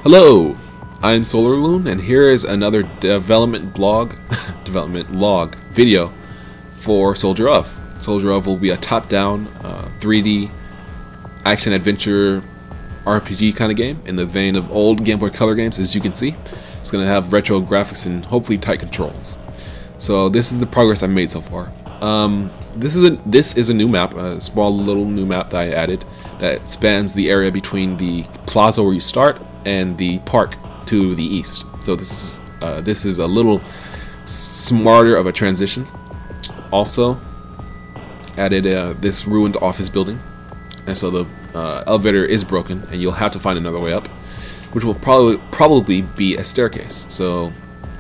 Hello, I'm SolarLoon, and here is another development log video for Soldier of. Soldier of will be a top-down 3D action-adventure RPG kind of game in the vein of old Game Boy Color games, as you can see. It's going to have retro graphics and hopefully tight controls. So this is the progress I've made so far. This is a new map, a small little new map that I added that spans the area between the plaza where you start and the park to the east. So this is a little smarter of a transition. Also added this ruined office building, and so the elevator is broken and you'll have to find another way up, which will probably be a staircase. So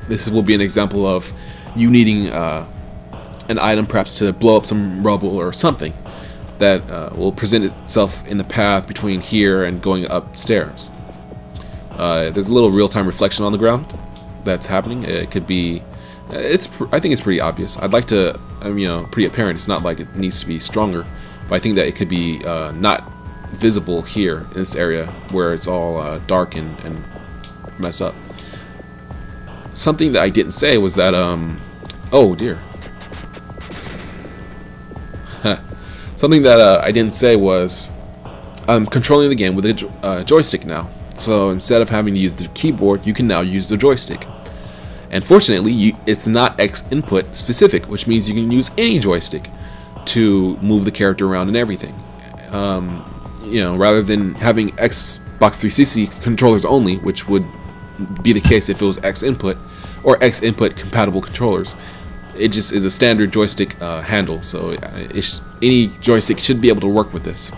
this will be an example of you needing an item perhaps to blow up some rubble or something that will present itself in the path between here and going upstairs. There's a little real-time reflection on the ground that's happening. It could be, I think it's pretty obvious. I'd like to, pretty apparent. It's not like it needs to be stronger, but I think that it could be not visible here in this area where it's all dark and messed up. Something that I didn't say was that, oh dear. Something that I didn't say was I'm controlling the game with a joystick now. So instead of having to use the keyboard, you can now use the joystick. And fortunately, it's not X input specific, which means you can use any joystick to move the character around and everything. Rather than having Xbox 360 controllers only, which would be the case if it was X input or X input compatible controllers. It just is a standard joystick handle, so any joystick should be able to work with this.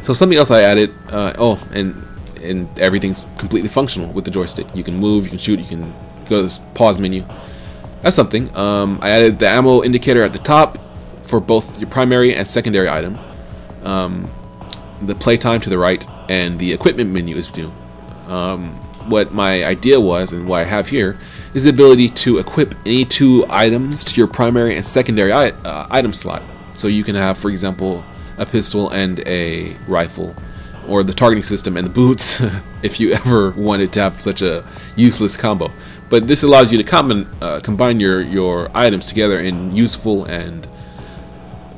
So something else I added, and everything's completely functional with the joystick. You can move, you can shoot, you can go to this pause menu. That's something. I added the ammo indicator at the top for both your primary and secondary item. The playtime to the right, and the equipment menu is new. What my idea was, and what I have here, is the ability to equip any two items to your primary and secondary item slot. So you can have, for example, a pistol and a rifle, or the targeting system and the boots, if you ever wanted to have such a useless combo. But this allows you to combine your items together in useful and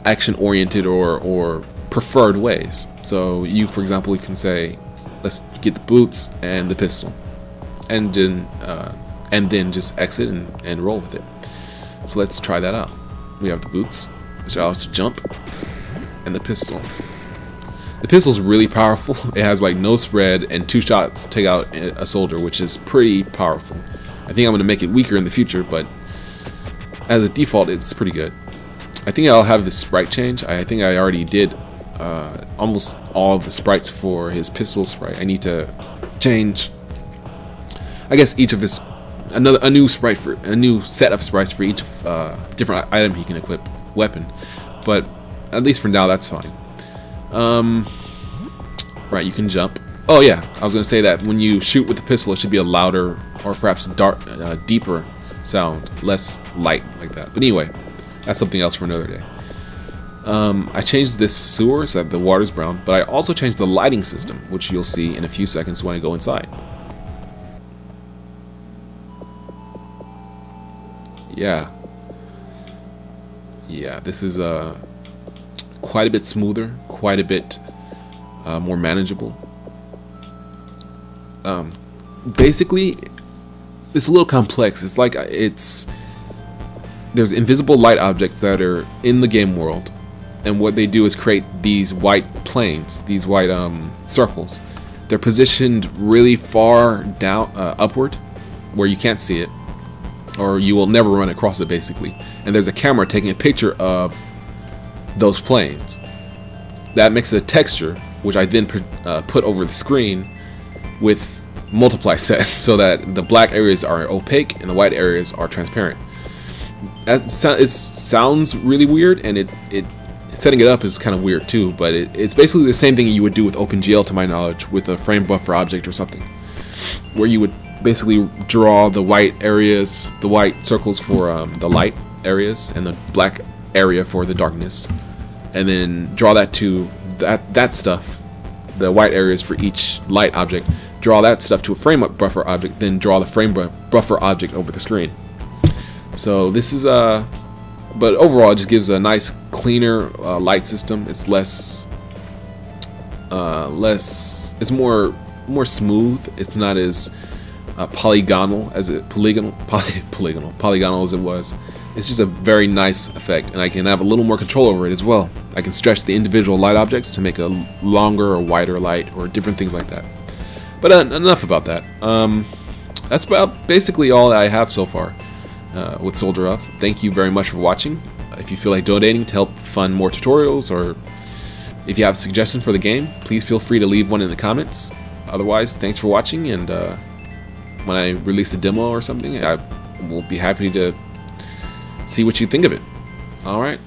action-oriented or preferred ways. So you, for example, you can say, let's get the boots and the pistol, and then just exit and roll with it. So let's try that out. We have the boots, which allows us to jump, and the pistol. The pistol's really powerful. It has like no spread, and 2 shots take out a soldier, which is pretty powerful. I think I'm going to make it weaker in the future, but as a default, it's pretty good. I think I'll have his sprite change. I think I already did almost all of the sprites for his pistol sprite. I need to change, I guess, each of his a new set of sprites for each different item he can equip weapon. But at least for now, that's fine. Right, you can jump. Oh yeah, I was gonna say that when you shoot with the pistol, it should be a louder or perhaps deeper sound, less light like that. But anyway, that's something else for another day. I changed this sewer so that the water's brown, but I also changed the lighting system, which you'll see in a few seconds when I go inside. Yeah, this is quite a bit smoother, quite a bit more manageable. Basically, it's a little complex. It's like there's invisible light objects that are in the game world, and what they do is create these white planes, these white circles. They're positioned really far down, upward, where you can't see it, or you will never run across it, basically. And there's a camera taking a picture of those planes. That makes a texture, which I then put over the screen with multiply set, so that the black areas are opaque and the white areas are transparent. It sounds really weird, and setting it up is kind of weird too, but it's basically the same thing you would do with OpenGL, to my knowledge, with a frame buffer object or something, where you would basically draw the white areas, the white circles for the light areas, and the black area for the darkness, and then draw that to that stuff, the white areas for each light object, draw that stuff to a frame buffer object, then draw the frame buffer object over the screen. So this is but overall it just gives a nice cleaner light system. It's less it's more smooth. It's not as polygonal as polygonal as it was. It's just a very nice effect, and I can have a little more control over it as well. I can stretch the individual light objects to make a longer or wider light or different things like that. But enough about that. That's about basically all that I have so far with Soldier Up. Thank you very much for watching. If you feel like donating to help fund more tutorials, or if you have suggestions for the game, please feel free to leave one in the comments. Otherwise, thanks for watching, and when I release a demo or something, I will be happy to see what you think of it. Alright.